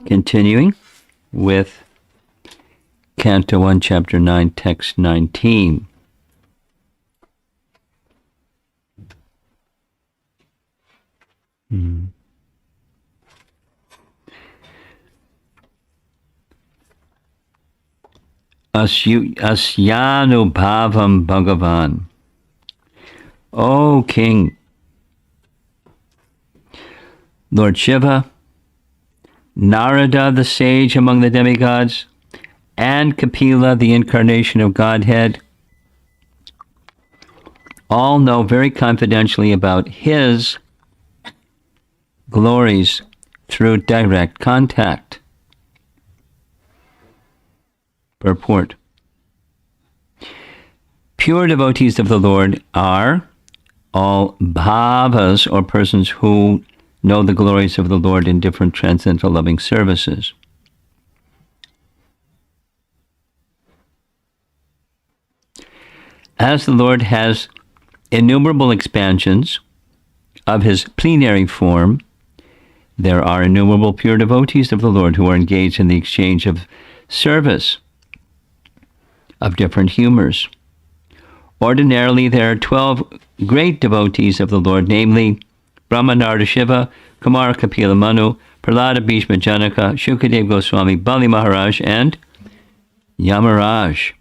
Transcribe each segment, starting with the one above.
Continuing with Canto 1, Chapter 9, Text 19. Asyanu bhavam Bhagavan. O King, Lord Shiva, Narada, the sage among the demigods, and Kapila, the incarnation of Godhead, all know very confidentially about his glories through direct contact. Purport. Pure devotees of the Lord are all bhavas, or persons who know the glories of the Lord in different transcendental loving services. As the Lord has innumerable expansions of his plenary form, there are innumerable pure devotees of the Lord who are engaged in the exchange of service of different humors. Ordinarily, there are 12 great devotees of the Lord, namely Brahma, Narada, Shiva, Kumara, Kapila, Manu, Prahlada, Bhishma, Janaka, Shukadev Goswami, Bali Maharaj, and Yamaraj.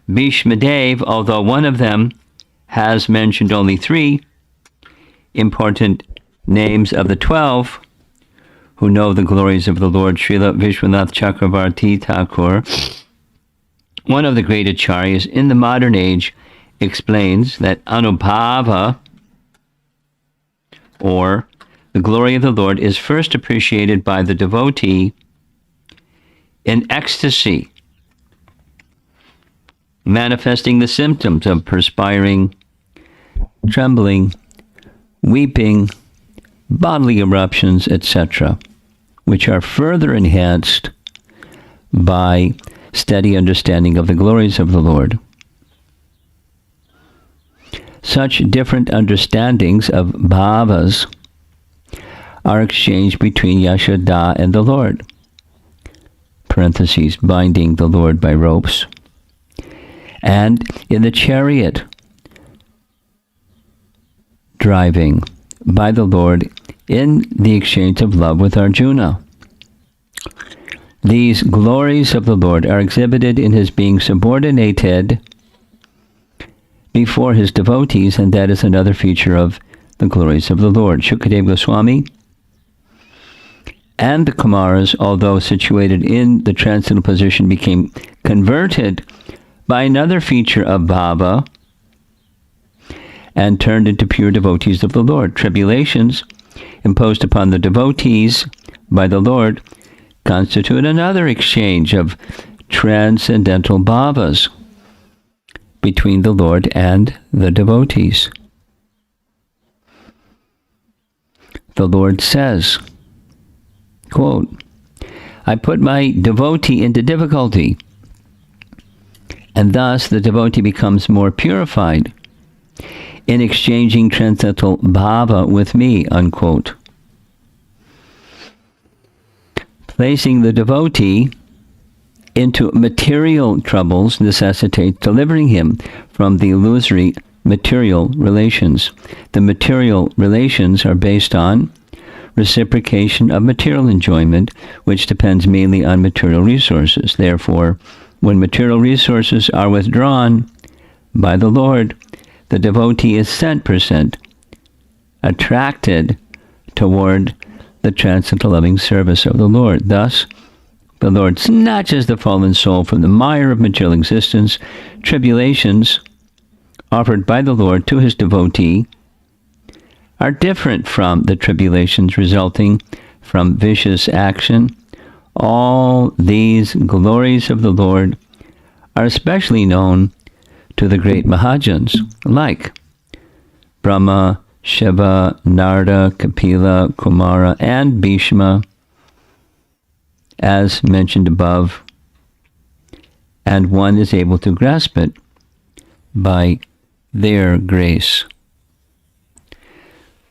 Bhismadeva, although one of them has mentioned only 3 important names of the 12 who know the glories of the Lord, Srila Vishwanath Chakravarti Thakur, one of the great acharyas in the modern age, explains that Anubhava, or the glory of the Lord, is first appreciated by the devotee in ecstasy, manifesting the symptoms of perspiring, trembling, weeping, bodily eruptions, etc., which are further enhanced by steady understanding of the glories of the Lord. Such different understandings of bhavas are exchanged between Yashoda and the Lord, parentheses, binding the Lord by ropes, and in the chariot, driving by the Lord in the exchange of love with Arjuna. These glories of the Lord are exhibited in his being subordinated before his devotees, and that is another feature of the glories of the Lord. Shukadev Goswami and the Kumaras, although situated in the transcendental position, became converted by another feature of bhava and turned into pure devotees of the Lord. Tribulations imposed upon the devotees by the Lord constitute another exchange of transcendental bhavas between the Lord and the devotees. The Lord says, quote, I put my devotee into difficulty, and thus the devotee becomes more purified in exchanging transcendental bhava with me, unquote. Placing the devotee into material troubles necessitates delivering him from the illusory material relations. The material relations are based on reciprocation of material enjoyment, which depends mainly on material resources. Therefore, when material resources are withdrawn by the Lord, the devotee is cent% attracted toward the transcendental loving service of the Lord. Thus, the Lord snatches the fallen soul from the mire of material existence. Tribulations offered by the Lord to his devotee are different from the tribulations resulting from vicious action. All these glories of the Lord are especially known to the great Mahajans, like Brahma, Shiva, Narada, Kapila, Kumara, and Bhishma, as mentioned above, and one is able to grasp it by their grace.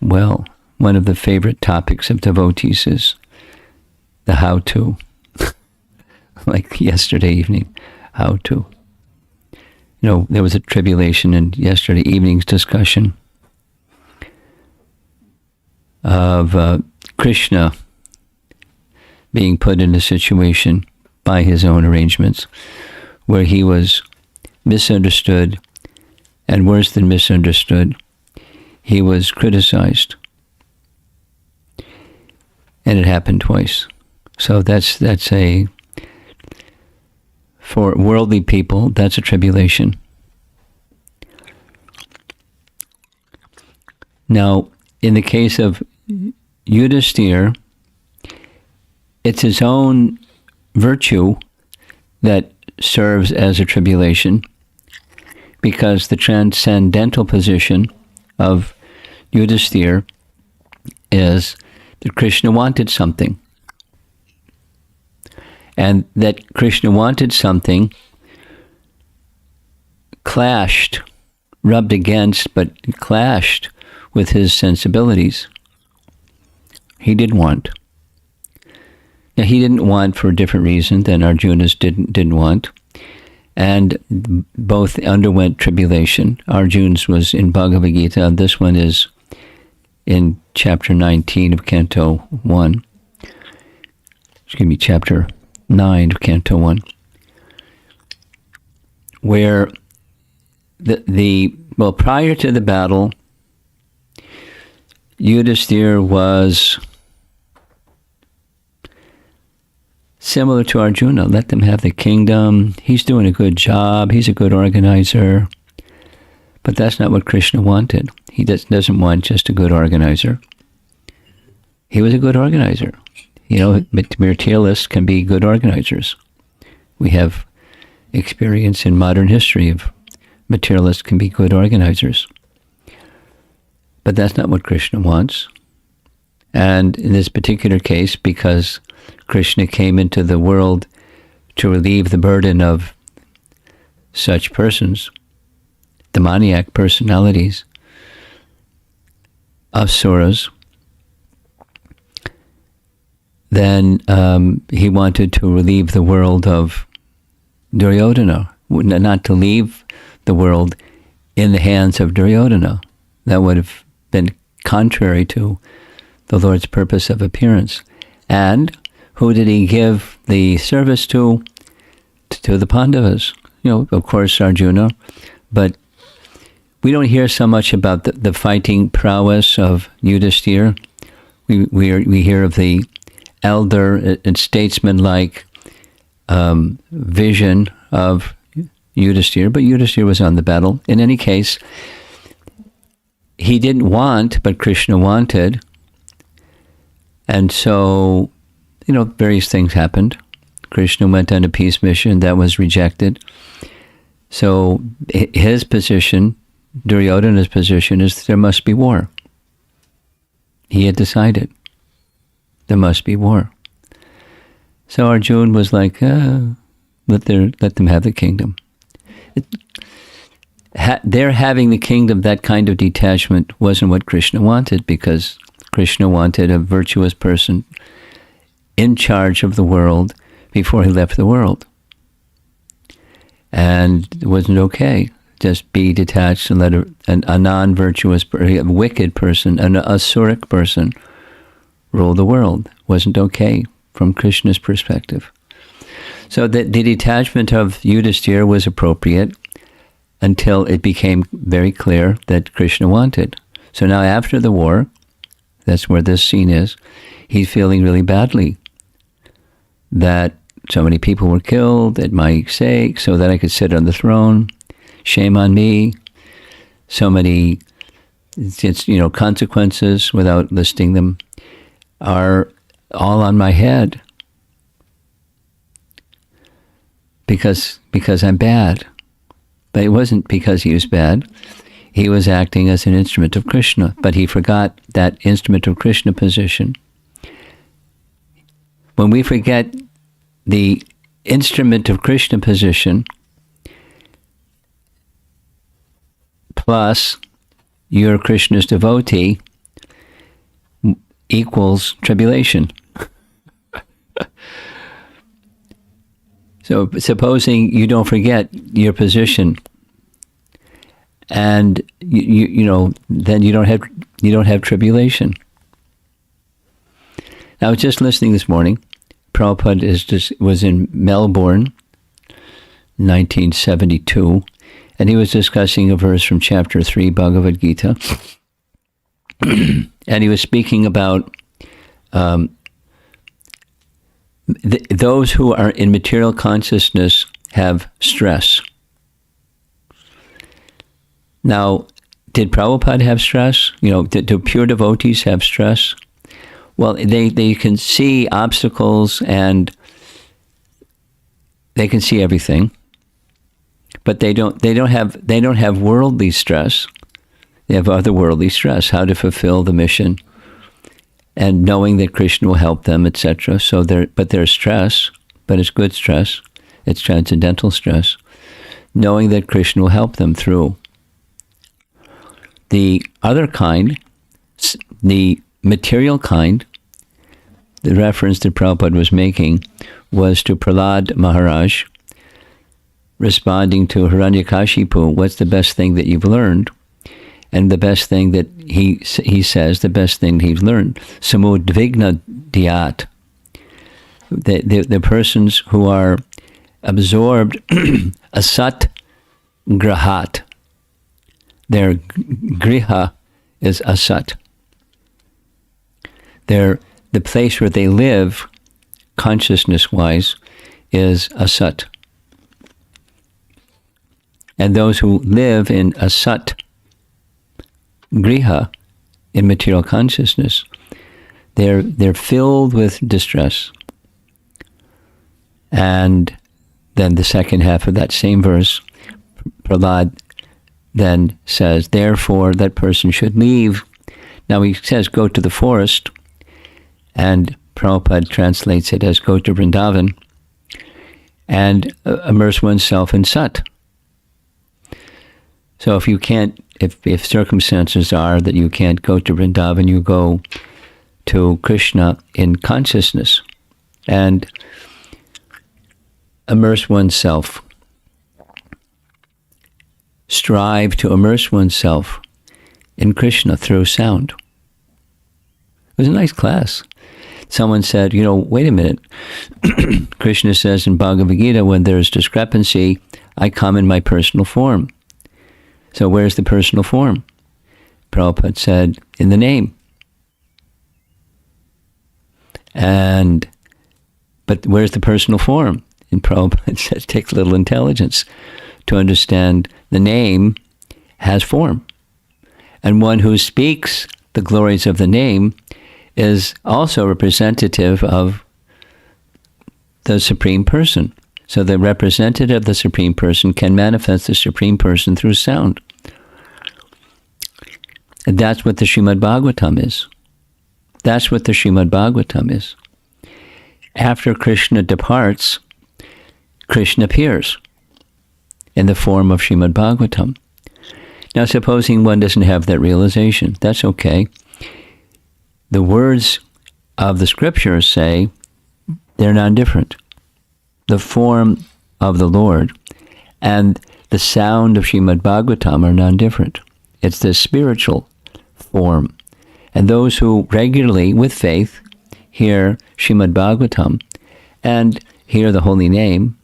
Well, one of the favorite topics of devotees is the how-to. Like yesterday evening, how-to. There was a tribulation in yesterday evening's discussion of Krishna being put in a situation by his own arrangements where he was misunderstood, and worse than misunderstood, he was criticized. And it happened twice. So that's for worldly people, that's a tribulation. Now, in the case of Yudhisthira, it's his own virtue that serves as a tribulation, because the transcendental position of Yudhisthira is that Krishna wanted something. And that Krishna wanted something clashed, rubbed against, but clashed with his sensibilities. He didn't want. Now, he didn't want for a different reason than Arjuna's didn't want. And both underwent tribulation. Arjuna's was in Bhagavad Gita. This one is in chapter 19 of Canto 1. Chapter 9 of Canto 1. Where prior to the battle, Yudhisthira was similar to Arjuna. Let them have the kingdom. He's doing a good job. He's a good organizer. But that's not what Krishna wanted. He doesn't want just a good organizer. He was a good organizer. Materialists can be good organizers. We have experience in modern history of materialists can be good organizers. But that's not what Krishna wants. And in this particular case, because Krishna came into the world to relieve the burden of such persons, demoniac personalities, asuras, then he wanted to relieve the world of Duryodhana, not to leave the world in the hands of Duryodhana. That would have been contrary to the Lord's purpose of appearance. And who did he give the service to? To the Pandavas. Of course, Arjuna. But we don't hear so much about the fighting prowess of Yudhisthira. We hear of the elder and statesman-like vision of Yudhisthira, but Yudhisthira was on the battle. In any case, he didn't want, but Krishna wanted. And so, various things happened. Krishna went on a peace mission that was rejected. So his position, Duryodhana's position, is there must be war. He had decided there must be war. So Arjuna was like, let them have the kingdom. Their having the kingdom, that kind of detachment, wasn't what Krishna wanted, because Krishna wanted a virtuous person in charge of the world before he left the world. And it wasn't okay. Just be detached and let a non-virtuous, a wicked person, an asuric person rule the world. Wasn't okay from Krishna's perspective. So the detachment of Yudhisthira was appropriate until it became very clear that Krishna wanted. So now after the war, that's where this scene is, he's feeling really badly that so many people were killed at my sake so that I could sit on the throne. Shame on me. So many, consequences, without listing them, are all on my head because I'm bad. But it wasn't because he was bad. He was acting as an instrument of Krishna, but he forgot that instrument of Krishna position. When we forget the instrument of Krishna position, plus you're Krishna's devotee, equals tribulation. So supposing you don't forget your position, and then you don't have tribulation. I was just listening this morning. Prabhupada was in Melbourne, 1972, and he was discussing a verse from chapter 3, Bhagavad Gita, and he was speaking about those who are in material consciousness have stress. Now, did Prabhupada have stress? Do pure devotees have stress? Well, they can see obstacles and they can see everything, but they don't have worldly stress. They have otherworldly stress, how to fulfill the mission, and knowing that Krishna will help them, etc. So there's stress, but it's good stress. It's transcendental stress, knowing that Krishna will help them through. The other kind, the material kind, the reference that Prabhupada was making was to Prahlad Maharaj responding to Hiranyakashipu, what's the best thing that you've learned? And the best thing that he says, the best thing he's learned, samudvigna dhyat. The persons who are absorbed, asat grahat. Their griha is asat. The place where they live, consciousness-wise, is asat. And those who live in asat griha, in material consciousness, they're filled with distress. And then the second half of that same verse, Prahlad then says, therefore that person should leave. Now he says, go to the forest, and Prabhupada translates it as go to Vrindavan and immerse oneself in Sat. So if you can't, if circumstances are that you can't go to Vrindavan, you go to Krishna in consciousness and immerse oneself. Strive to immerse oneself in Krishna through sound. It was a nice class. Someone said, wait a minute. Krishna says in Bhagavad Gita, when there's discrepancy, I come in my personal form. So where's the personal form? Prabhupada said, in the name. But where's the personal form? And Prabhupada said, it takes a little intelligence to understand the name has form. And one who speaks the glories of the name is also representative of the Supreme Person. So the representative of the Supreme Person can manifest the Supreme Person through sound. And that's what the Srimad Bhagavatam is. That's what the Srimad Bhagavatam is. After Krishna departs, Krishna appears in the form of Srimad Bhagavatam. Now supposing one doesn't have that realization, that's okay. The words of the scriptures say they're non-different. The form of the Lord and the sound of Srimad Bhagavatam are non-different. It's the spiritual form. And those who regularly, with faith, hear Srimad Bhagavatam and hear the holy name,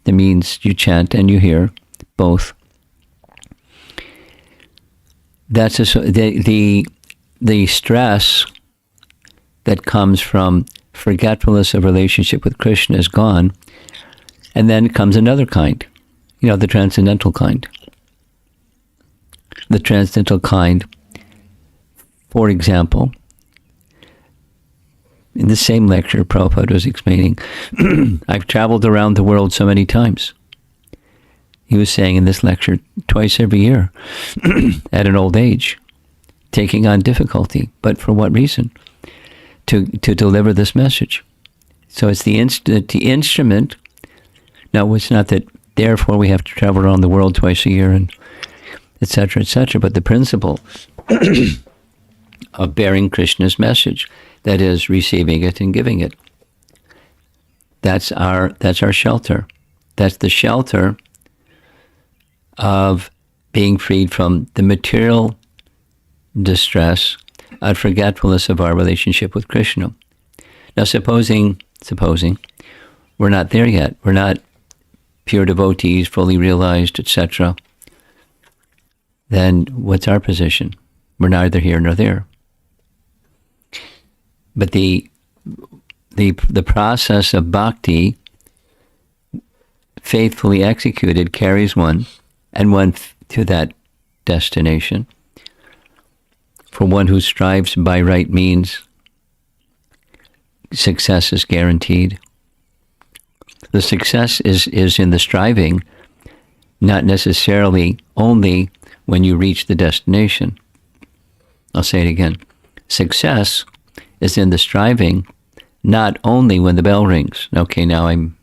that means you chant and you hear both. That's the stress that comes from forgetfulness of relationship with Krishna is gone, and then comes another kind, the transcendental kind. The transcendental kind, for example, in the same lecture Prabhupada was explaining, I've traveled around the world so many times. He was saying in this lecture, twice every year, at an old age, taking on difficulty. But for what reason? To deliver this message. So it's the instrument. Now, it's not that therefore we have to travel around the world twice a year and etc., etc., but the principle of bearing Krishna's message, that is, receiving it and giving it. That's our shelter. That's the shelter of being freed from the material distress and forgetfulness of our relationship with Krishna. Now, supposing we're not there yet, we're not pure devotees, fully realized, etc., then what's our position? We're neither here nor there. But the process of bhakti, faithfully executed, carries one to that destination. For one who strives by right means, success is guaranteed. The success is in the striving, not necessarily only when you reach the destination. I'll say it again. Success is in the striving, not only when the bell rings. Okay, now I'm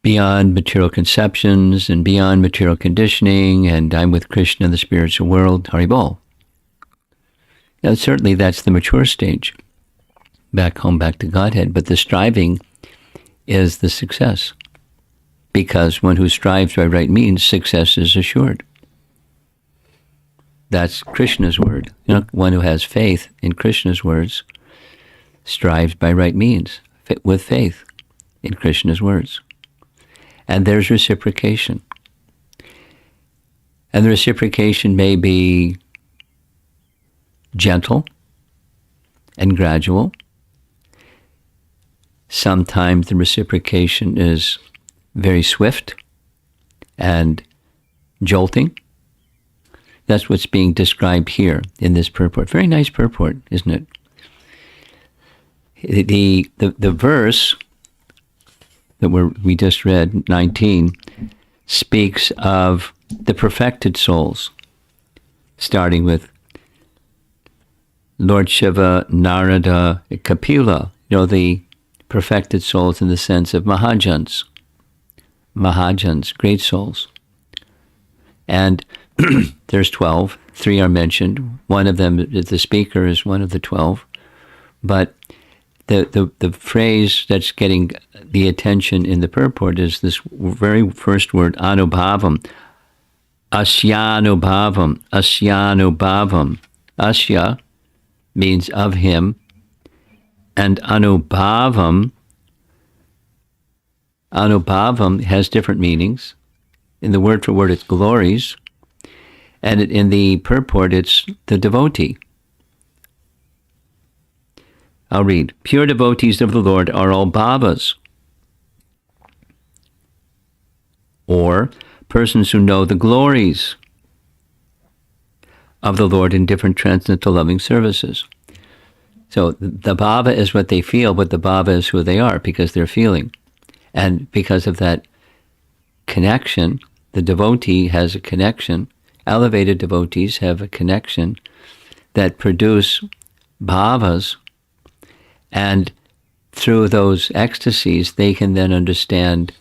beyond material conceptions and beyond material conditioning, and I'm with Krishna in the spiritual world. Haribol. Now, certainly that's the mature stage. Back home, back to Godhead. But the striving is the success. Because one who strives by right means, success is assured. That's Krishna's word. One who has faith in Krishna's words strives by right means, with faith in Krishna's words. And there's reciprocation. And the reciprocation may be gentle and gradual. Sometimes the reciprocation is very swift and jolting. That's what's being described here in this purport. Very nice purport, isn't it? The verse that we just read, 19, speaks of the perfected souls, starting with Lord Shiva, Narada, Kapila, the perfected souls in the sense of Mahajans, great souls. And there's 12. 3 are mentioned. One of them, the speaker, is one of the 12. But the phrase that's getting the attention in the purport is this very first word, anubhavam. Asyanubhavam. Asyanubhavam. Asya means of him, and anubhavam has different meanings. In the word for word, it's glories, and in the purport, it's the devotee. I'll read. Pure devotees of the Lord are all bhavas, or persons who know the glories of the Lord in different transcendental loving services. So the bhava is what they feel, but the bhava is who they are because they're feeling. And because of that connection, the devotee has a connection. Elevated devotees have a connection that produce bhavas, and through those ecstasies, they can then understand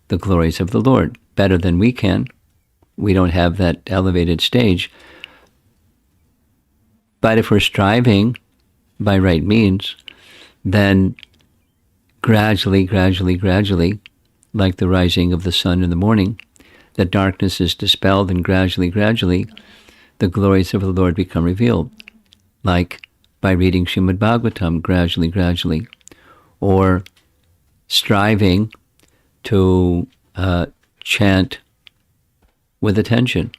the glories of the Lord better than we can. We don't have that elevated stage. But if we're striving by right means, then gradually, like the rising of the sun in the morning, the darkness is dispelled, and gradually, the glories of the Lord become revealed, like by reading Srimad Bhagavatam gradually, or striving to chant with attention.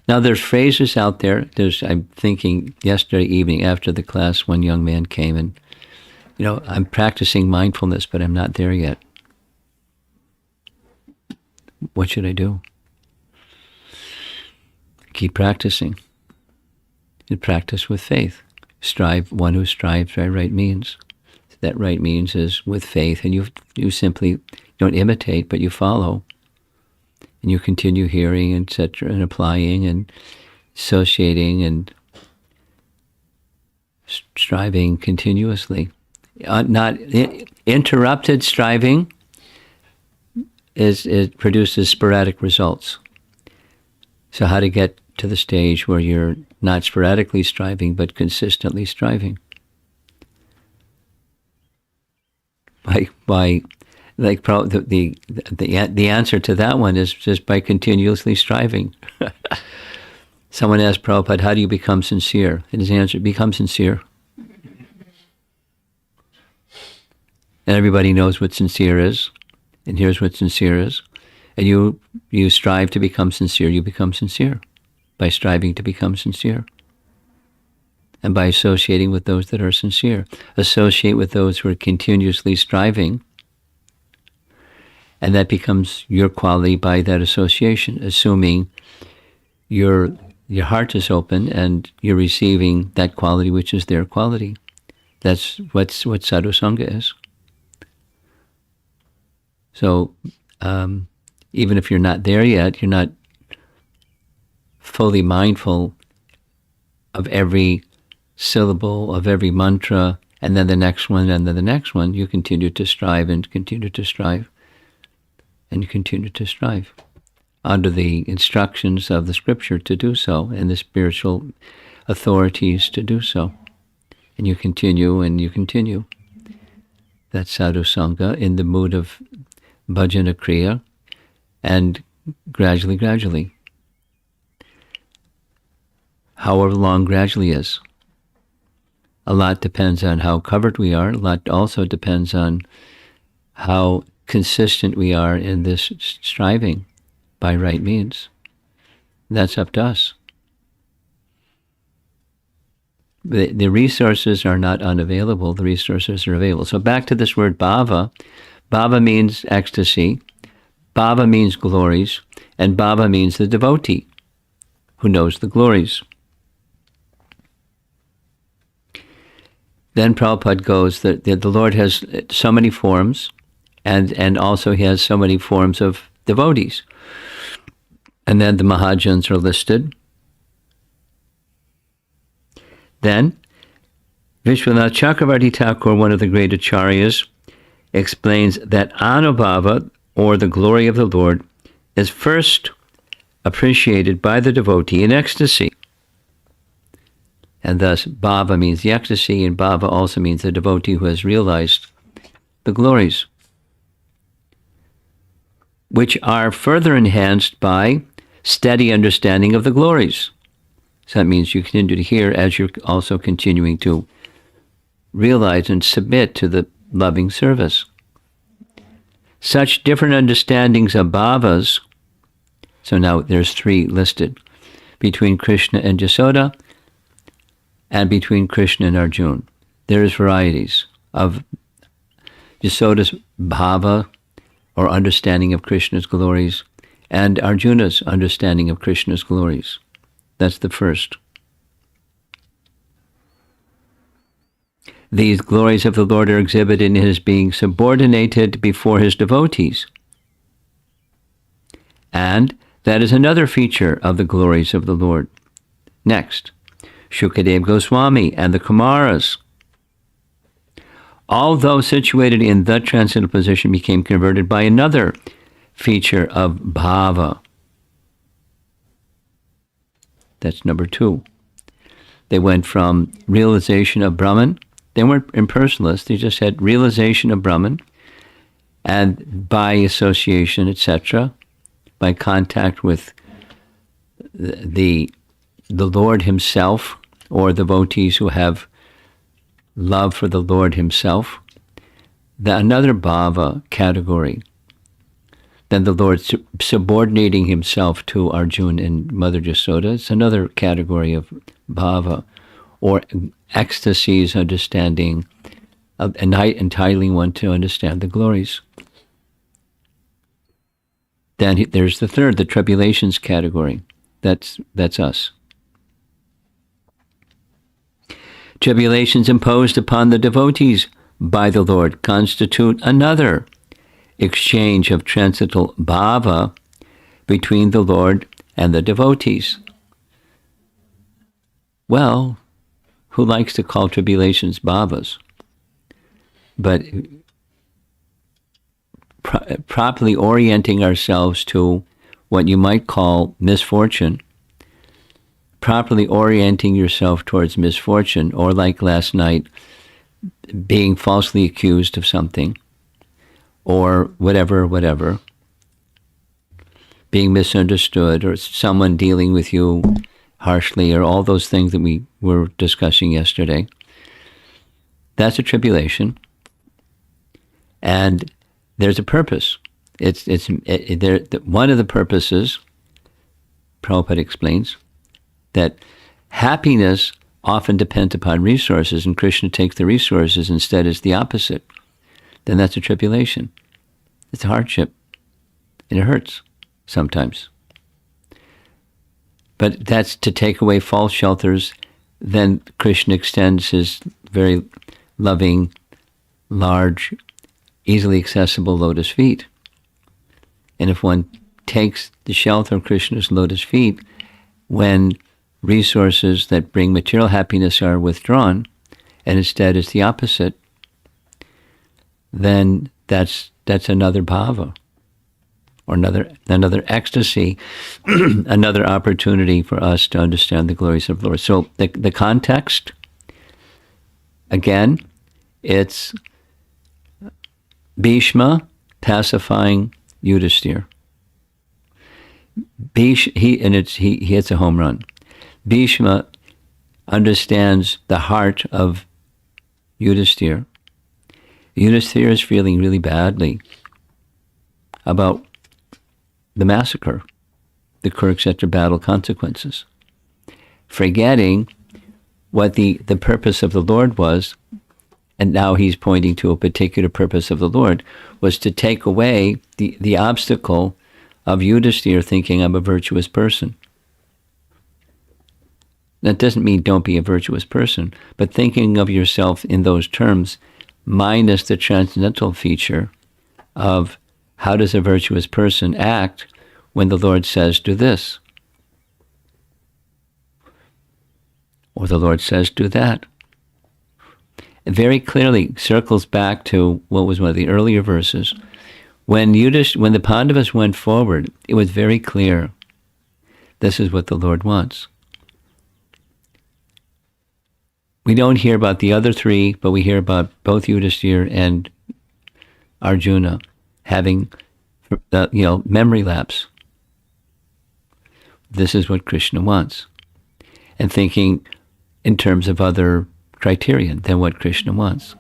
Now, there's phrases out there. I'm thinking yesterday evening after the class, one young man came and, I'm practicing mindfulness, but I'm not there yet. What should I do? Keep practicing. And practice with faith. One who strives by right means. That right means is with faith, and you simply don't imitate, but you follow. And you continue hearing, etc., and applying and associating and striving continuously. Not interrupted striving it produces sporadic results. So how to get to the stage where you're not sporadically striving, but consistently striving? By like the answer to that one is just by continuously striving. Someone asked Prabhupada, how do you become sincere? And his answer, become sincere. And everybody knows what sincere is. And here's what sincere is. And you strive to become sincere, you become sincere by striving to become sincere. And by associating with those that are sincere. Associate with those who are continuously striving. And that becomes your quality by that association, assuming your heart is open and you're receiving that quality which is their quality. That's what sadhu sangha is. So even if you're not there yet, you're not fully mindful of every syllable, of every mantra, and then the next one, and then the next one. You continue to strive and continue to strive and continue to strive under the instructions of the scripture to do so, and the spiritual authorities to do so. And you continue and you continue. That's sadhu sangha in the mood of bhajana kriya, and gradually. However long gradually is. A lot depends on how covered we are. A lot also depends on how consistent we are in this striving by right means. That's up to us. The resources are not unavailable. The resources are available. So back to this word bhava. Bhava means ecstasy. Bhava means glories. And bhava means the devotee who knows the glories. Then Prabhupada goes that the Lord has so many forms, and also he has so many forms of devotees. And then the Mahajans are listed. Then Vishwanath Chakravarti Thakur, one of the great acharyas, explains that Anubhava, or the glory of the Lord, is first appreciated by the devotee in ecstasy. And thus, bhava means the ecstasy, and bhava also means the devotee who has realized the glories, which are further enhanced by steady understanding of the glories. So that means you continue to hear as you're also continuing to realize and submit to the loving service. Such different understandings of bhavas, so now there's three listed, between Krishna and Yasoda, and between Krishna and Arjuna. There is varieties of Yasoda's bhava, or understanding of Krishna's glories, and Arjuna's understanding of Krishna's glories. That's the first. These glories of the Lord are exhibited in his being subordinated before his devotees. And that is another feature of the glories of the Lord. Next, Shukadeva Goswami and the Kumaras, although situated in the transcendental position, became converted by another feature of bhava. That's number 2. They went from realization of Brahman. They weren't impersonalists. They just had realization of Brahman, and by association, etc., by contact with the Lord himself, or devotees who have love for the Lord himself, another bhava category. Then the Lord subordinating himself to Arjuna and Mother Yasoda, it's another category of bhava, or ecstasy's understanding, of entitling one to understand the glories. Then there's the third, the tribulations category. That's us. Tribulations imposed upon the devotees by the Lord constitute another exchange of transcendental bhava between the Lord and the devotees. Well, who likes to call tribulations bhavas? But properly orienting ourselves to what you might call misfortune, properly orienting yourself towards misfortune, or like last night, being falsely accused of something, or whatever, being misunderstood, or someone dealing with you harshly, or all those things that we were discussing yesterday. That's a tribulation, and there's a purpose. One of the purposes, Prabhupada explains, that happiness often depends upon resources, and Krishna takes the resources instead as the opposite. Then that's a tribulation. It's a hardship, and it hurts sometimes. But that's to take away false shelters. Then Krishna extends his very loving, large, easily accessible lotus feet. And if one takes the shelter of Krishna's lotus feet, when resources that bring material happiness are withdrawn, and instead is the opposite, then that's another bhava, or another ecstasy, another opportunity for us to understand the glories of the Lord. So the context, again, it's Bhishma pacifying Yudhisthira. He hits a home run. Bhishma understands the heart of Yudhisthira. Yudhisthira is feeling really badly about the massacre, the Kurukshetra battle consequences, forgetting what the purpose of the Lord was, and now he's pointing to a particular purpose of the Lord, was to take away the obstacle of Yudhisthira thinking I'm a virtuous person. That doesn't mean don't be a virtuous person, but thinking of yourself in those terms, minus the transcendental feature of how does a virtuous person act when the Lord says do this, or the Lord says do that. It very clearly circles back to what was one of the earlier verses. When the Pandavas went forward, it was very clear this is what the Lord wants. We don't hear about the other three, but we hear about both Yudhisthira and Arjuna having, memory lapse. This is what Krishna wants, and thinking in terms of other criterion than what Krishna wants.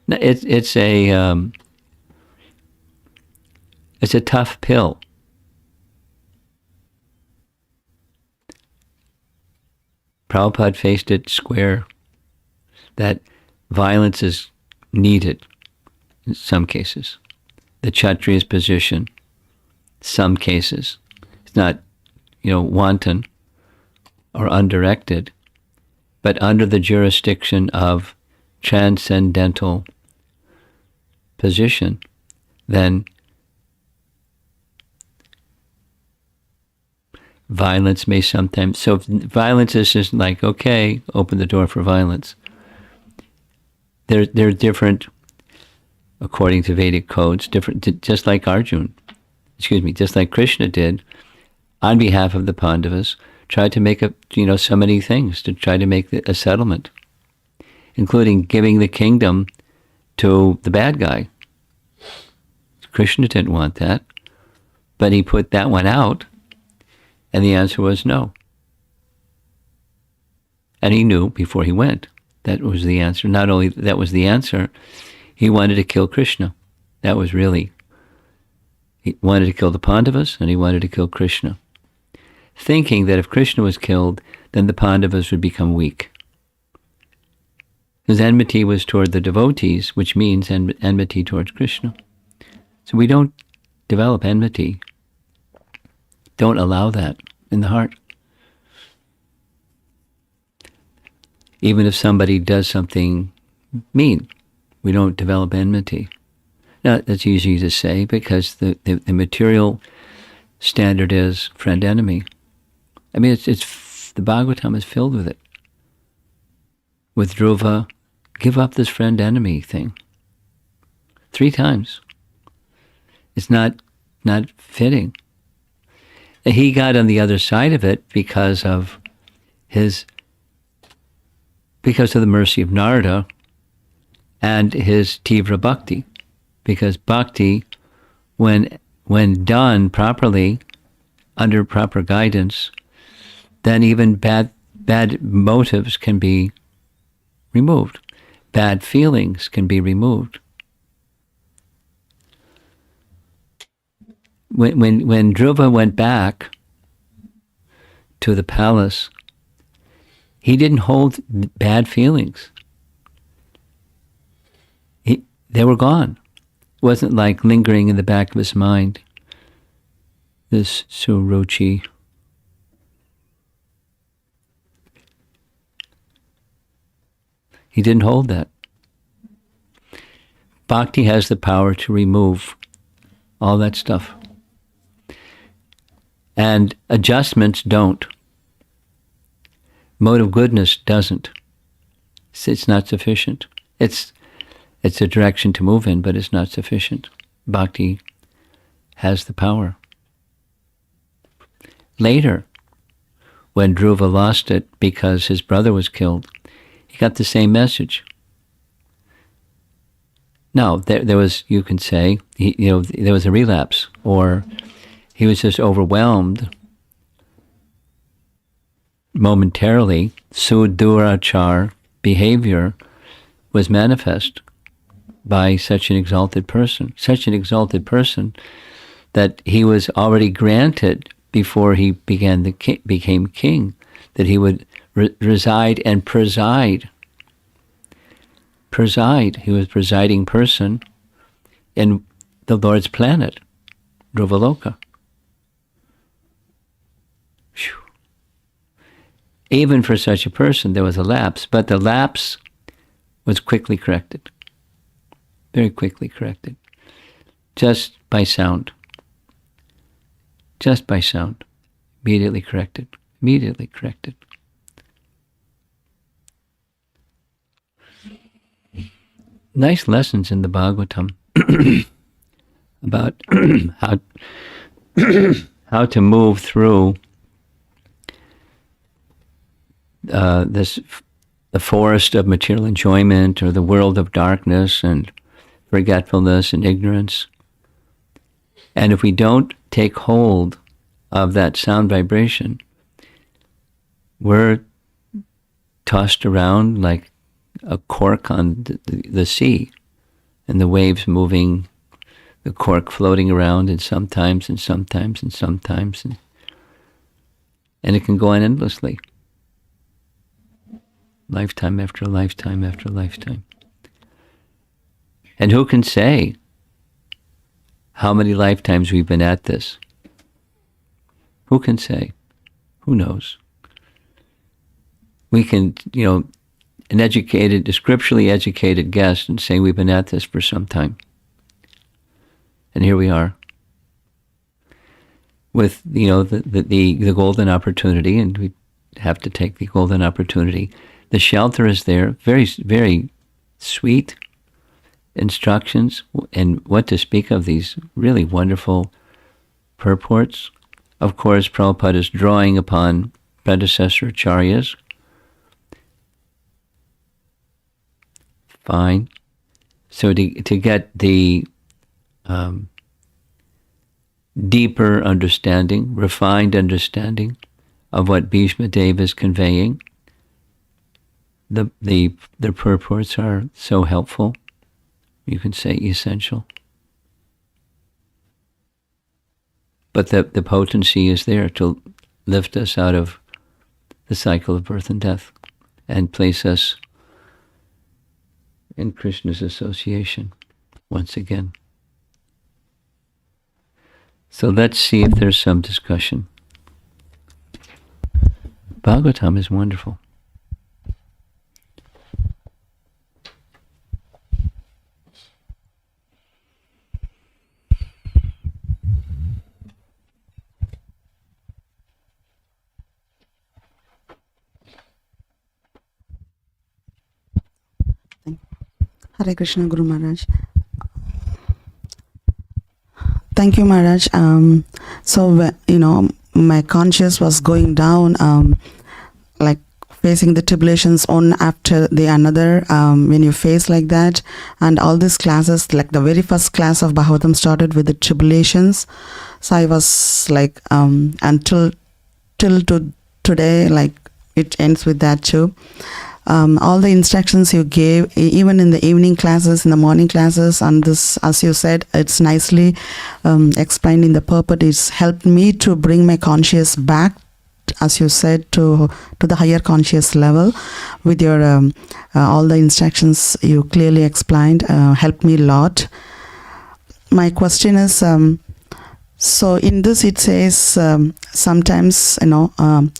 Now, it's a tough pill. Prabhupada faced it square, that violence is needed in some cases. The Kshatriya's position, some cases, it's not, wanton or undirected, but under the jurisdiction of transcendental position, then violence may sometimes, so violence is just like, okay, open the door for violence. They're different, according to Vedic codes, different, just like Krishna did on behalf of the Pandavas, tried to make so many things to try to make a settlement, including giving the kingdom to the bad guy. Krishna didn't want that, but he put that one out, and the answer was no. And he knew before he went that was the answer. Not only that was the answer, he wanted to kill Krishna. That was really, he wanted to kill the Pandavas, and he wanted to kill Krishna, thinking that if Krishna was killed, then the Pandavas would become weak. His enmity was toward the devotees, which means enmity towards Krishna. So we don't develop enmity. Don't allow that in the heart. Even if somebody does something mean, we don't develop enmity. Now, that's easy to say because the material standard is friend-enemy. I mean, it's the Bhagavatam is filled with it. With Dhruva, give up this friend-enemy thing. 3 times. It's not fitting. He got on the other side of it because of the mercy of Narada and his Tivra Bhakti. Because Bhakti, when done properly, under proper guidance, then even bad motives can be removed. Bad feelings can be removed. When Dhruva went back to the palace, he didn't hold bad feelings. They were gone. It wasn't like lingering in the back of his mind. This Suruchi. He didn't hold that. Bhakti has the power to remove all that stuff. And adjustments don't. Mode of goodness doesn't. It's not sufficient. It's a direction to move in, but it's not sufficient. Bhakti has the power. Later, when Dhruva lost it because his brother was killed, he got the same message. No, there was, you can say, there was a relapse, or he was just overwhelmed momentarily. Sudurachar behavior was manifest by such an exalted person that he was already granted before he became king, that he would reside and preside. He was presiding person in the Lord's planet, Dhruvaloka. Even for such a person, there was a lapse, but the lapse was quickly corrected. Very quickly corrected. Just by sound. Immediately corrected. Nice lessons in the Bhagavatam about how to move through the forest of material enjoyment, or the world of darkness and forgetfulness and ignorance. And if we don't take hold of that sound vibration, we're tossed around like a cork on the sea, and the waves moving, the cork floating around, and sometimes, and it can go on endlessly. Lifetime after lifetime after lifetime. And who can say how many lifetimes we've been at this? Who can say? Who knows? We can, a scripturally educated guest, and say we've been at this for some time. And here we are. With, the golden opportunity, and we have to take the golden opportunity. The shelter is there, very, very sweet instructions, and what to speak of these really wonderful purports. Of course, Prabhupada is drawing upon predecessor acharyas. Fine. So to get the deeper understanding, refined understanding of what Bhismadeva is conveying, the purports are so helpful. You can say essential. But the potency is there to lift us out of the cycle of birth and death and place us in Krishna's association once again. So let's see if there's some discussion. Bhagavatam is wonderful. Hare Krishna, Guru Maharaj. Thank you, Maharaj. My conscious was going down, like facing the tribulations one after the another. When you face like that, and all these classes, like the very first class of Bhagavatam started with the tribulations. So I was like, until till to today, like it ends with that too. All the instructions you gave, even in the evening classes, in the morning classes, and this, as you said, it's nicely explained in the purport. It's helped me to bring my conscious back, as you said, to the higher conscious level. With your all the instructions you clearly explained, helped me a lot. My question is, so in this it says, sometimes,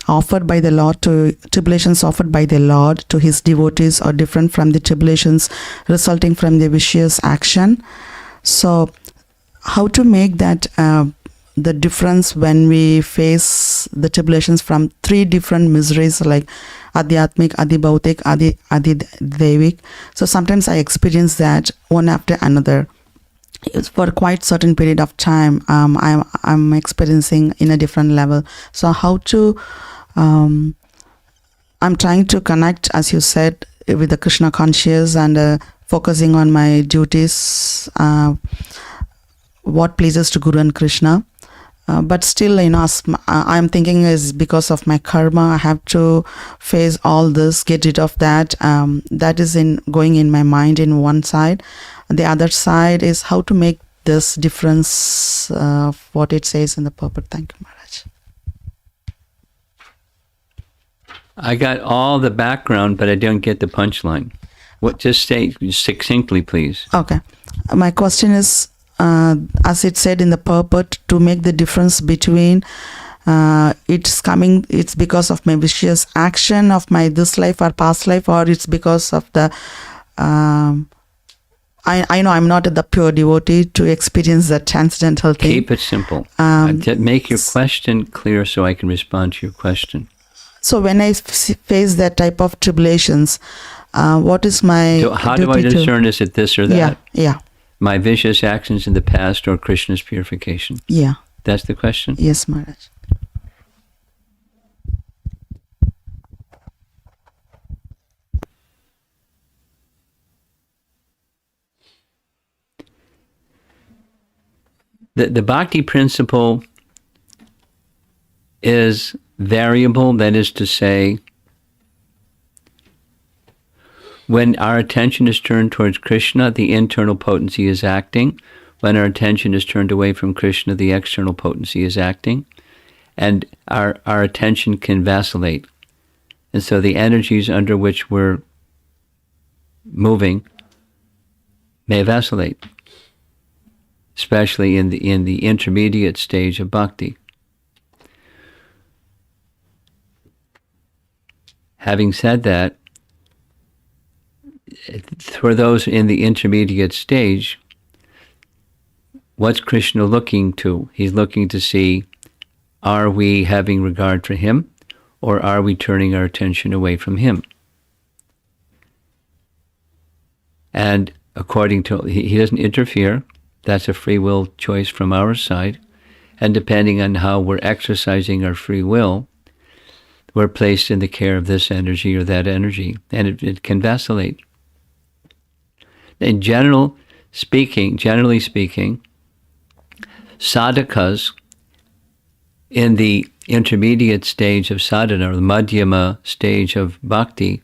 offered by the Lord to tribulations offered by the Lord to his devotees are different from the tribulations resulting from the vicious action. So how to make that the difference when we face the tribulations from three different miseries, like Adhyatmic, Adi Bhautik, Adi Devik. So sometimes I experience that one after another. For quite certain period of time, I'm experiencing in a different level. So how to, I'm trying to connect, as you said, with the Krishna conscious and focusing on my duties, what pleases to Guru and Krishna. But still, I'm thinking is because of my karma, I have to face all this, get rid of that. That is going in my mind in one side. The other side is how to make this difference of what it says in the purport. Thank you, Maharaj. I got all the background, but I don't get the punchline. What? Just say succinctly, please. Okay. My question is, as it said in the purport, to make the difference between it's because of my vicious action of my this life or past life, or it's because of the I know I'm not the pure devotee to experience the transcendental thing. Keep it simple. Make your question clear so I can respond to your question. So when I face that type of tribulations, what is my So how do I discern, is it this or that? Yeah. My vicious actions in the past or Krishna's purification? Yeah. That's the question? Yes, Maharaj. The bhakti principle is variable. That is to say, when our attention is turned towards Krishna, the internal potency is acting. When our attention is turned away from Krishna, the external potency is acting. And our attention can vacillate. And so the energies under which we're moving may vacillate, especially in the intermediate stage of bhakti. Having said that, for those in the intermediate stage, what's Krishna looking to? He's looking to see, are we having regard for him, or are we turning our attention away from him? And according to, he doesn't interfere. That's a free will choice from our side. And depending on how we're exercising our free will, we're placed in the care of this energy or that energy. And it can vacillate. In generally speaking, sadhakas in the intermediate stage of sadhana, or the madhyama stage of bhakti,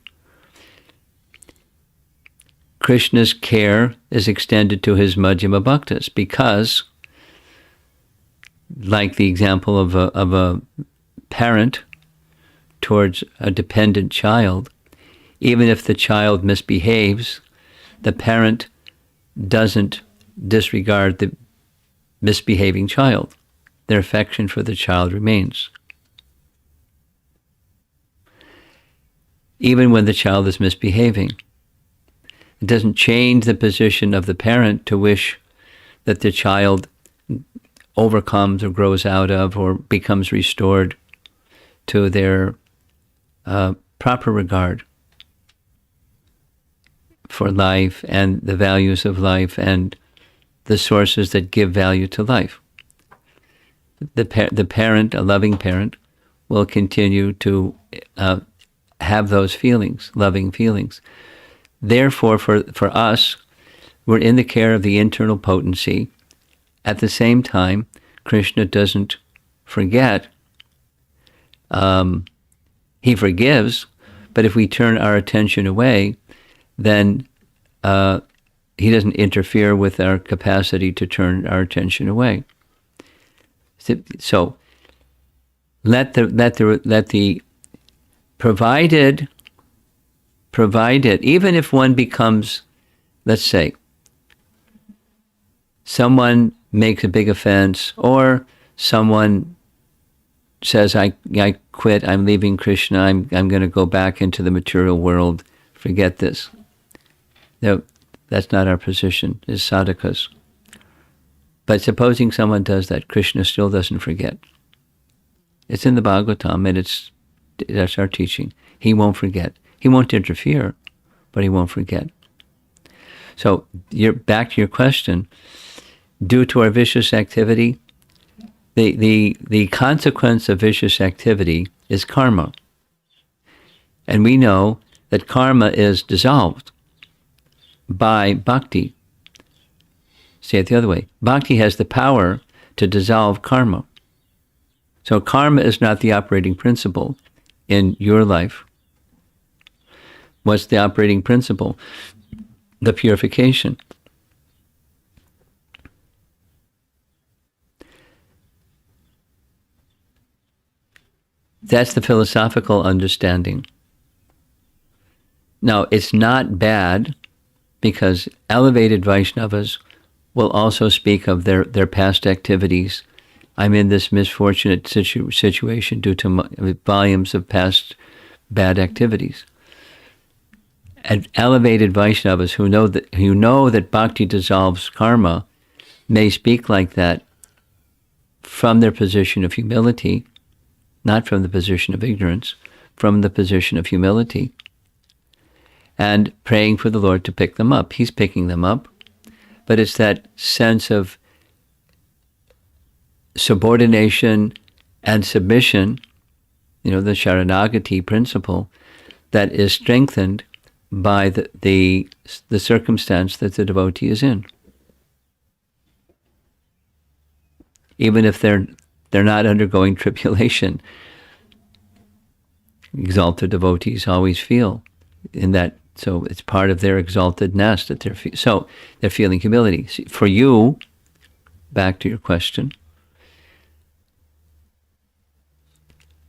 Krishna's care is extended to his madhyama bhaktas because, like the example of a parent towards a dependent child, even if the child misbehaves, the parent doesn't disregard the misbehaving child. Their affection for the child remains. Even when the child is misbehaving. It doesn't change the position of the parent to wish that the child overcomes or grows out of or becomes restored to their proper regard for life and the values of life and the sources that give value to life. the parent, a loving parent, will continue to have those feelings, loving feelings. Therefore, for us, we're in the care of the internal potency. At the same time, Krishna doesn't forget. He forgives, but if we turn our attention away, then he doesn't interfere with our capacity to turn our attention away. So let the provided, even if one becomes, let's say, someone makes a big offense, or someone says, I quit, I'm leaving Krishna, I'm going to go back into the material world, forget this. No, that's not our position as sadhakas. But supposing someone does that, Krishna still doesn't forget. It's in the Bhagavatam, and that's our teaching. He won't forget. He won't interfere, but he won't forget. So you're back to your question. Due to our vicious activity, the consequence of vicious activity is karma. And we know that karma is dissolved by bhakti. Say it the other way. Bhakti has the power to dissolve karma. So karma is not the operating principle in your life. What's the operating principle? The purification. That's the philosophical understanding. Now, it's not bad, because elevated Vaishnavas will also speak of their past activities. I'm in this misfortunate situation due to volumes of past bad activities. And elevated Vaishnavas who know that bhakti dissolves karma may speak like that from their position of humility, not from the position of ignorance, from the position of humility, and praying for the Lord to pick them up. He's picking them up, but it's that sense of subordination and submission, the Sharanagati principle, that is strengthened by the circumstance that the devotee is in. Even if they're not undergoing tribulation, exalted devotees always feel in that. So it's part of their exalted nest that they're feeling humility. See, for you, back to your question,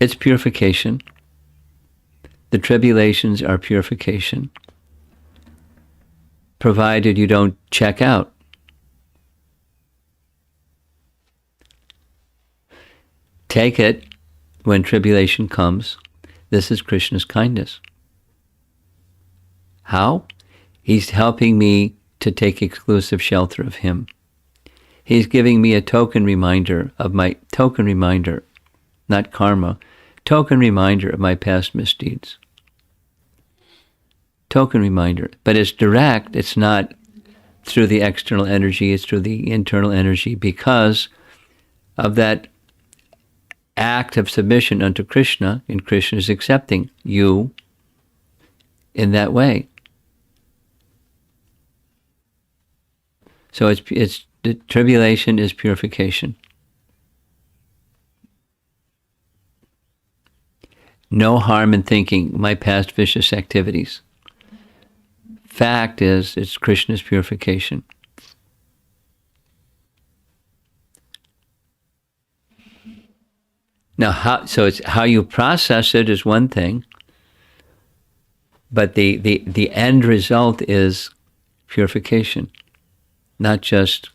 it's purification. The tribulations are purification, provided you don't check out. Take it when tribulation comes. This is Krishna's kindness. How? He's helping me to take exclusive shelter of him. He's giving me a token reminder, not karma, token reminder of my past misdeeds. Token reminder. But it's direct, it's not through the external energy, it's through the internal energy, because of that act of submission unto Krishna, and Krishna is accepting you in that way. So it's the tribulation is purification. No harm in thinking my past vicious activities. Fact is, it's Krishna's purification. Now, it's how you process it is one thing, but the end result is purification, not just,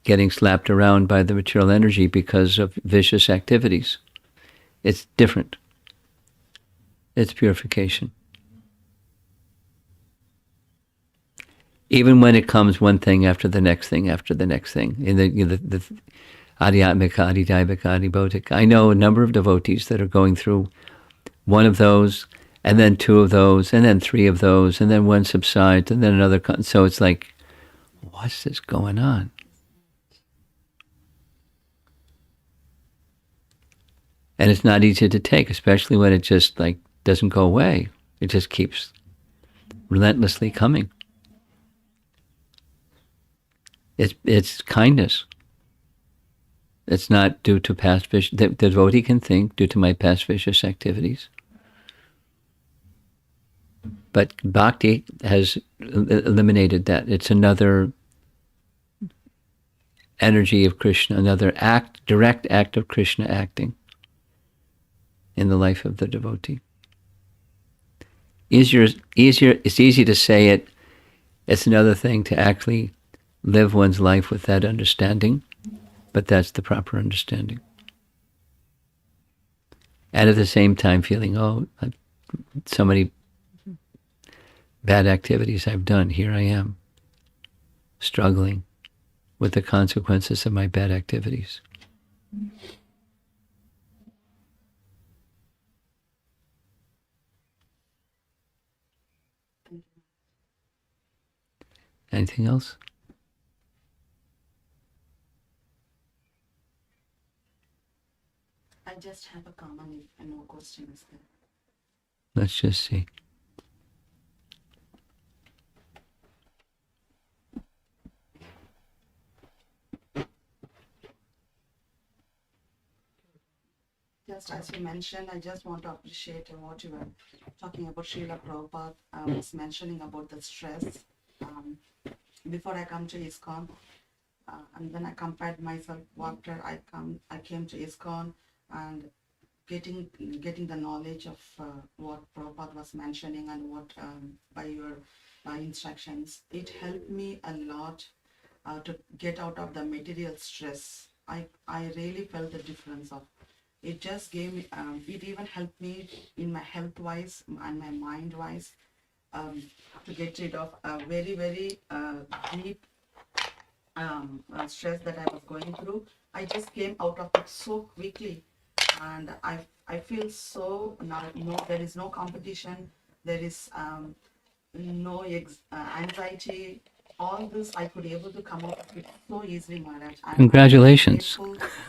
getting slapped around by the material energy because of vicious activities. It's different. It's purification. Even when it comes one thing after the next thing after the next thing. In the Adhyatmika, Adhidhaivika, Adhibodhika. I know a number of devotees that are going through one of those, and then two of those, and then three of those, and then one subsides, and then another. So it's like, what's this going on? And it's not easy to take, especially when it just like doesn't go away. It just keeps relentlessly coming. It's kindness. It's not due to past vicious. The devotee can think due to my past vicious activities. But bhakti has eliminated that. It's another energy of Krishna, another direct act of Krishna acting in the life of the devotee. It's easy to say it. It's another thing to actually live one's life with that understanding, but that's the proper understanding. And at the same time feeling, so many bad activities I've done. Here I am, struggling with the consequences of my bad activities. Anything else? I just have a comment and no questions there. Let's just see. Just as you mentioned, I just want to appreciate what you were talking about. Srila Prabhupada was mentioning about the stress. Before I come to ISKCON, and then I compared myself after I came to ISKCON and getting the knowledge of what Prabhupada was mentioning and what by your instructions, it helped me a lot to get out of the material stress. I really felt the difference of it. Just gave me it even helped me in my health wise and my mind wise to get rid of a very very deep stress that I was going through. I just came out of it so quickly, and I feel so now. No, there is no competition. There is no anxiety. All this I could able to come out of it so easily, Maharaj. Congratulations.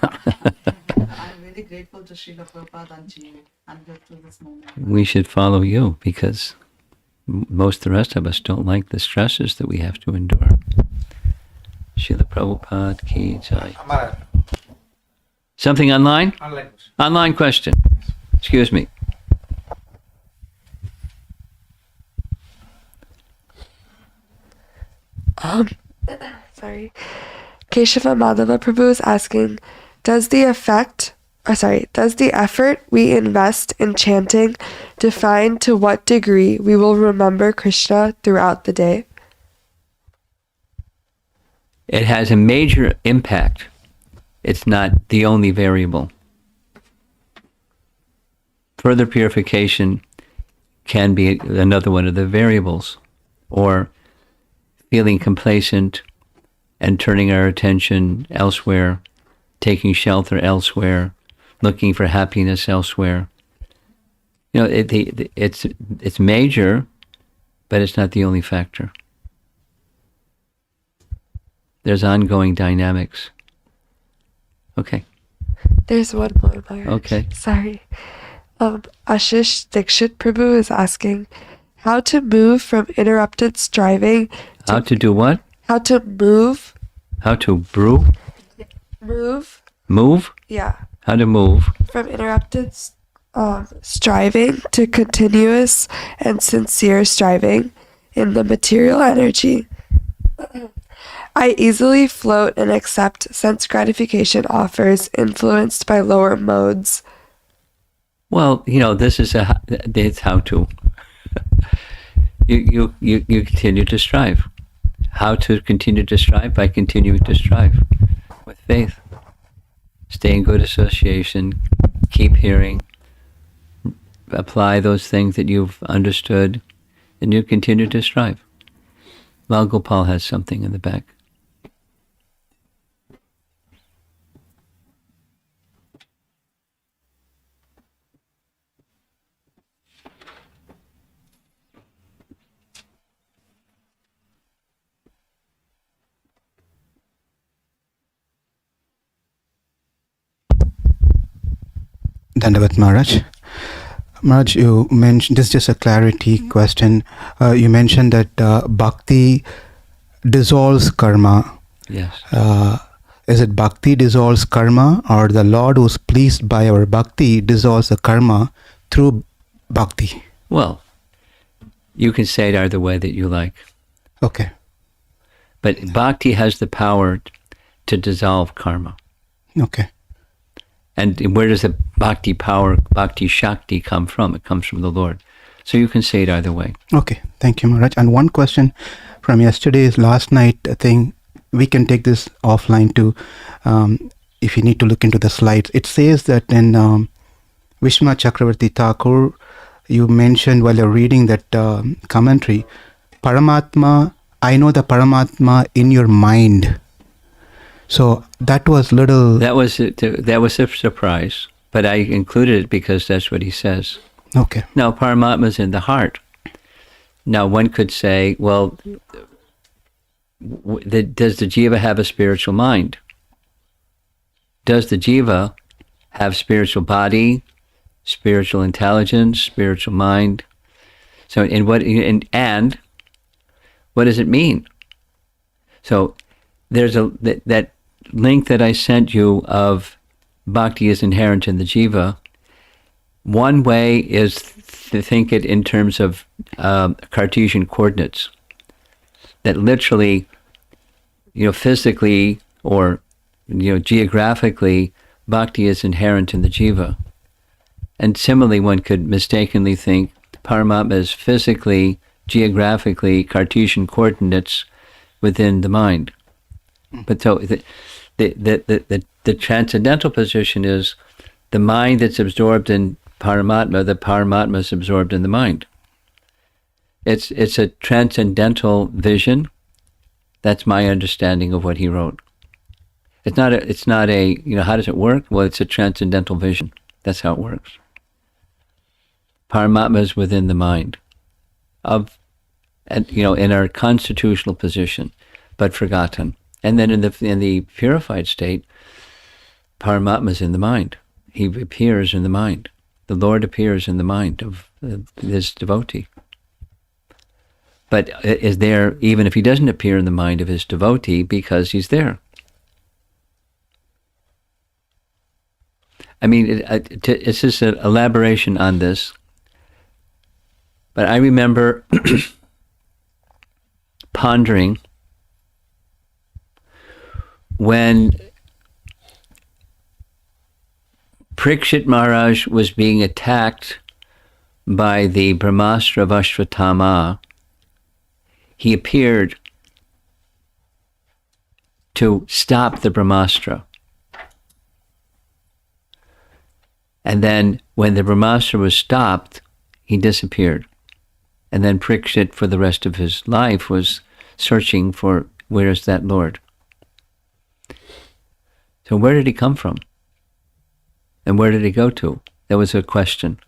I'm really grateful to Srila Prabhupada and to you and to this moment. We should follow you because most of the rest of us don't like the stresses that we have to endure. Srila Prabhupada ki jai. Something online? Online question. Excuse me. Sorry. Keshava Madhava Prabhu is asking, does the effort we invest in chanting define to what degree we will remember Krishna throughout the day? It has a major impact. It's not the only variable. Further purification can be another one of the variables, or feeling complacent and turning our attention elsewhere, taking shelter elsewhere, looking for happiness elsewhere. You know, it's major, but it's not the only factor. There's ongoing dynamics. Okay. There's one more, Maharaj. Okay. Sorry. Ashish Dikshit Prabhu is asking, how to move from interrupted striving. How to do what? How to move. How to brew? Move. Move? Yeah. How to move. From interrupted striving to continuous and sincere striving in the material energy. I easily float and accept sense gratification offers influenced by lower modes. Well, you know, it's how to. You continue to strive. How to continue to strive? By continuing to strive with faith. Stay in good association, keep hearing, apply those things that you've understood, and you continue to strive. Lal Gopal has something in the back. Dandavat Maharaj. Maharaj, you mentioned, this is just a clarity question. You mentioned that bhakti dissolves karma. Yes. Is it bhakti dissolves karma, or the Lord who's pleased by our bhakti dissolves the karma through bhakti? Well, you can say it either way that you like. Okay. But bhakti has the power to dissolve karma. Okay. And where does the bhakti power, bhakti shakti come from? It comes from the Lord. So you can say it either way. Okay. Thank you, Maharaj. And one question from yesterday's last night thing, we can take this offline too, if you need to look into the slides. It says that in Bishma Chakravarti Thakur, you mentioned while you're reading that commentary, Paramatma, I know the Paramatma in your mind. So that was little... That was a surprise, but I included it because that's what he says. Okay. Now, Paramatma's in the heart. Now, one could say, well, does the jiva have a spiritual mind? Does the jiva have spiritual body, spiritual intelligence, spiritual mind? So, and what does it mean? So, there's that link that I sent you of bhakti is inherent in the jiva. One way is to think it in terms of Cartesian coordinates. That literally, physically or, geographically, bhakti is inherent in the jiva. And similarly, one could mistakenly think Paramatma is physically, geographically, Cartesian coordinates within the mind. But so the transcendental position is the mind that's absorbed in Paramatma, the Paramatma is absorbed in the mind. It's a transcendental vision. That's my understanding of what he wrote. It's not a how does it work? Well, it's a transcendental vision. That's how it works. Paramatma is within the mind in our constitutional position, but forgotten. And then in the purified state, Paramatma is in the mind. He appears in the mind. The Lord appears in the mind of this devotee. But is there, even if he doesn't appear in the mind of his devotee, because he's there. I mean, it's just an elaboration on this. But I remember pondering when Parikshit Maharaj was being attacked by the Brahmastra of Ashwatthama, he appeared to stop the Brahmastra. And then when the Brahmastra was stopped, he disappeared. And then Parikshit, for the rest of his life, was searching for, where is that Lord? So where did he come from? And where did he go to? That was a question.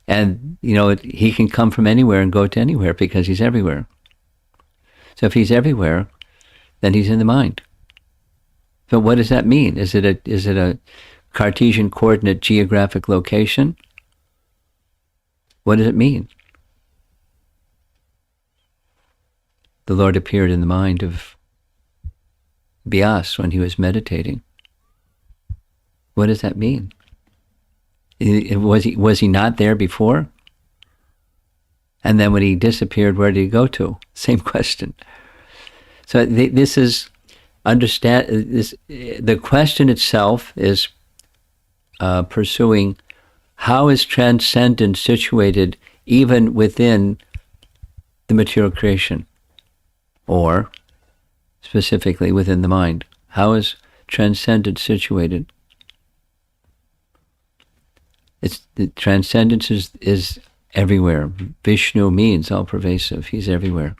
And, he can come from anywhere and go to anywhere because he's everywhere. So if he's everywhere, then he's in the mind. So what does that mean? Is it a Cartesian coordinate geographic location? What does it mean? The Lord appeared in the mind of Vyas when he was meditating. What does that mean? Was he not there before? And then when he disappeared, where did he go to? Same question. So this is the question itself is pursuing how is transcendence situated even within the material creation, or specifically within the mind. How is transcendence situated? The transcendence is everywhere. Vishnu means all-pervasive. He's everywhere.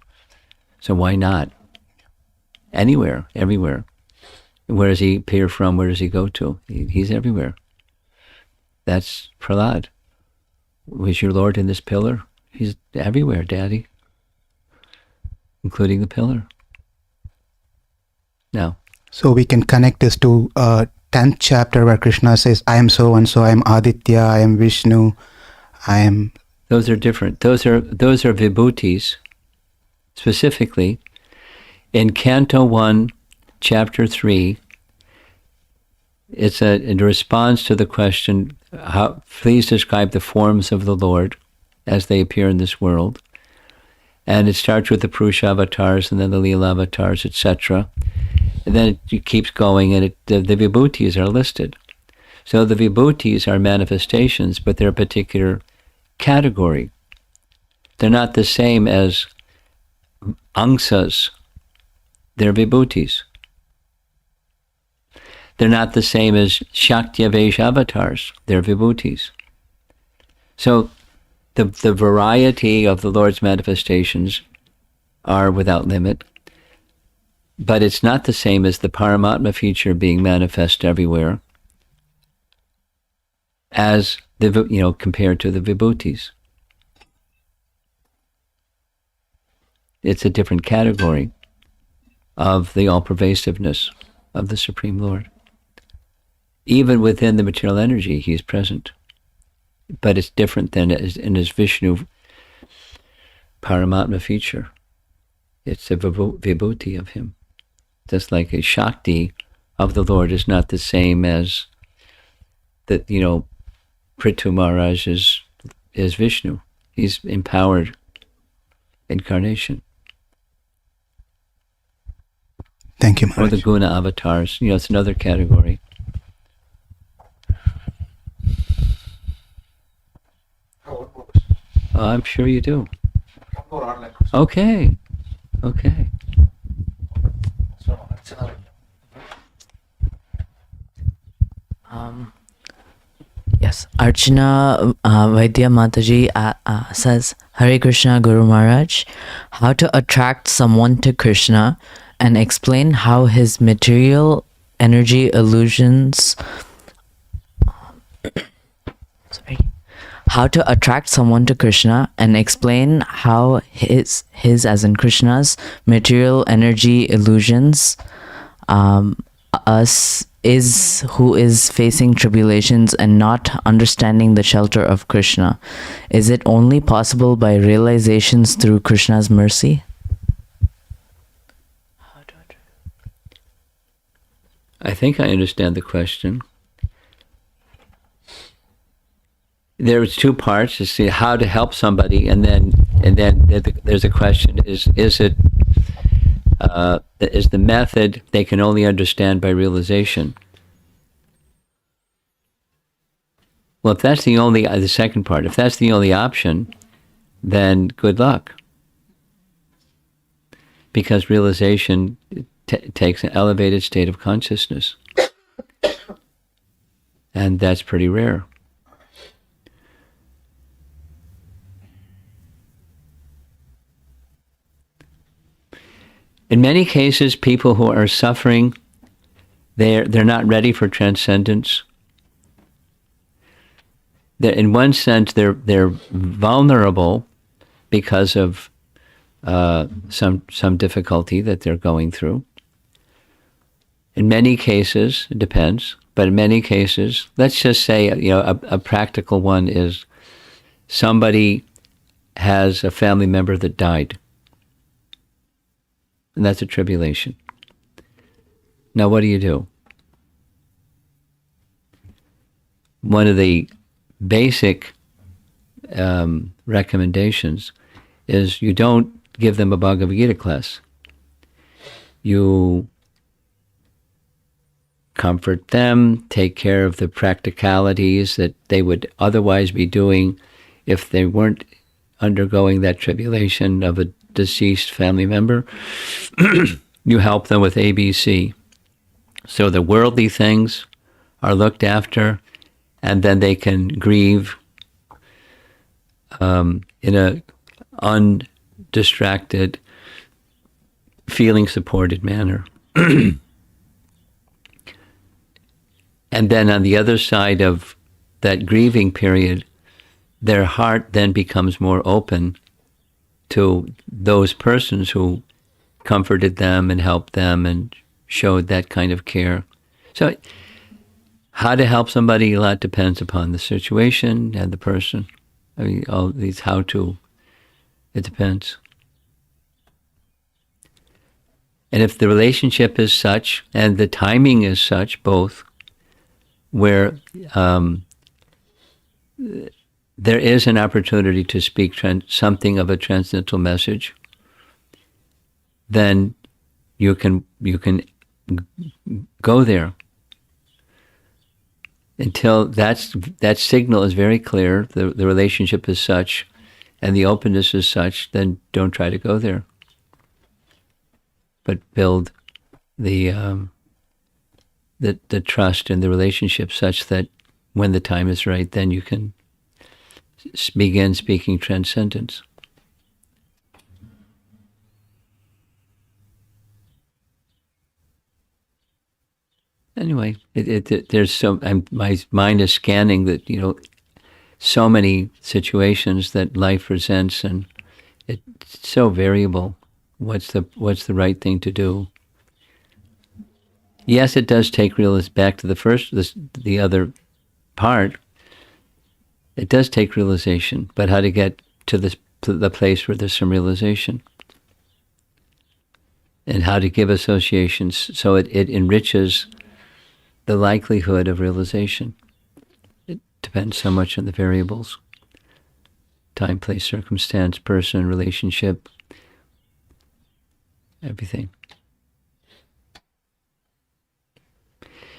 So why not? Anywhere, everywhere. Where does he appear from? Where does he go to? He's everywhere. That's Prahlad. Was your Lord in this pillar? He's everywhere, Daddy, including the pillar. Now, so we can connect this to 10th chapter where Krishna says, I am so and so, I am Aditya, I am Vishnu, I am... Those are different. Those are vibhutis. Specifically, in Canto 1, Chapter 3, it's in response to the question, please describe the forms of the Lord as they appear in this world. And it starts with the Purusha avatars and then the Leela avatars, etc. And then it keeps going, and the vibhutis are listed. So the vibhutis are manifestations, but they're a particular category. They're not the same as angsas. They're vibhutis. They're not the same as Shakti-Avesh avatars. They're vibhutis. So the variety of the Lord's manifestations are without limit, but it's not the same as the Paramatma feature being manifest everywhere as compared to the vibhutis. It's a different category of the all-pervasiveness of the Supreme Lord. Even within the material energy, he is present. But it's different than in his Vishnu Paramatma feature. It's a vibhuti of him. Just like a Shakti of the Lord is not the same as that, Prithu Maharaj is Vishnu. He's empowered incarnation. Thank you, Maharaj. Or the Guna avatars. It's another category. I'm sure you do. Okay. Yes, Archana Vaidya Mataji says, Hare Krishna Guru Maharaj, how to attract someone to Krishna and explain how his material energy illusions how to attract someone to Krishna and explain how his as in Krishna's material energy illusions who is facing tribulations and not understanding the shelter of Krishna. Is it only possible by realizations through Krishna's mercy? I think I understand the question. There's two parts to see how to help somebody, and then there's a question: is the method they can only understand by realization? Well, if that's the second part, if that's the only option, then good luck, because realization takes an elevated state of consciousness, and that's pretty rare. In many cases, people who are suffering, they're not ready for transcendence. In one sense, they're vulnerable because of some difficulty that they're going through. In many cases, it depends, but in many cases, let's just say a practical one is somebody has a family member that died. And that's a tribulation. Now, what do? One of the basic recommendations is you don't give them a Bhagavad Gita class. You comfort them, take care of the practicalities that they would otherwise be doing if they weren't undergoing that tribulation of a deceased family member. You help them with ABC. So the worldly things are looked after, and then they can grieve in a undistracted, feeling-supported manner. And then on the other side of that grieving period, their heart then becomes more open to those persons who comforted them and helped them and showed that kind of care. So How to help somebody, a lot depends upon the situation and the person. I mean, all these how to, it depends. And if the relationship is such, and the timing is such, both, where there is an opportunity to speak something of a transcendental message, then you can go there. Until that signal is very clear, the relationship is such, and the openness is such, then don't try to go there. But build the trust in the relationship such that when the time is right, then you can begin speaking transcendence. Anyway, there's so my mind is scanning that so many situations that life presents, and it's so variable. What's the right thing to do? Yes, it does take back to the other part. It does take realization, but how to get to the place where there's some realization, and how to give associations so it enriches the likelihood of realization. It depends so much on the variables: time, place, circumstance, person, relationship, everything.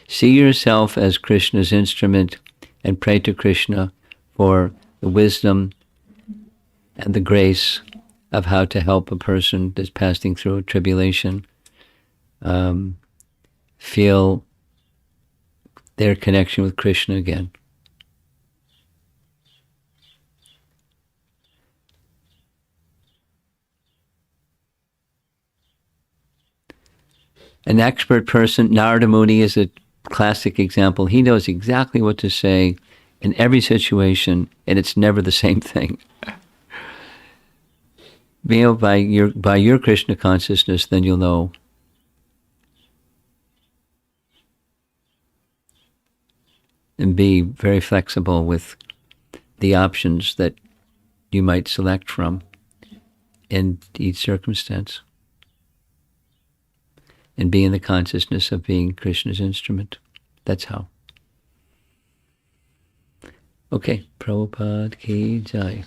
See yourself as Krishna's instrument and pray to Krishna for the wisdom and the grace of how to help a person that's passing through a tribulation feel their connection with Krishna again. An expert person, Narada Muni is a classic example. He knows exactly what to say in every situation, and it's never the same thing. By your Krishna consciousness, then you'll know. And be very flexible with the options that you might select from in each circumstance. And be in the consciousness of being Krishna's instrument. That's how. Okay, Prabhupada ki jai.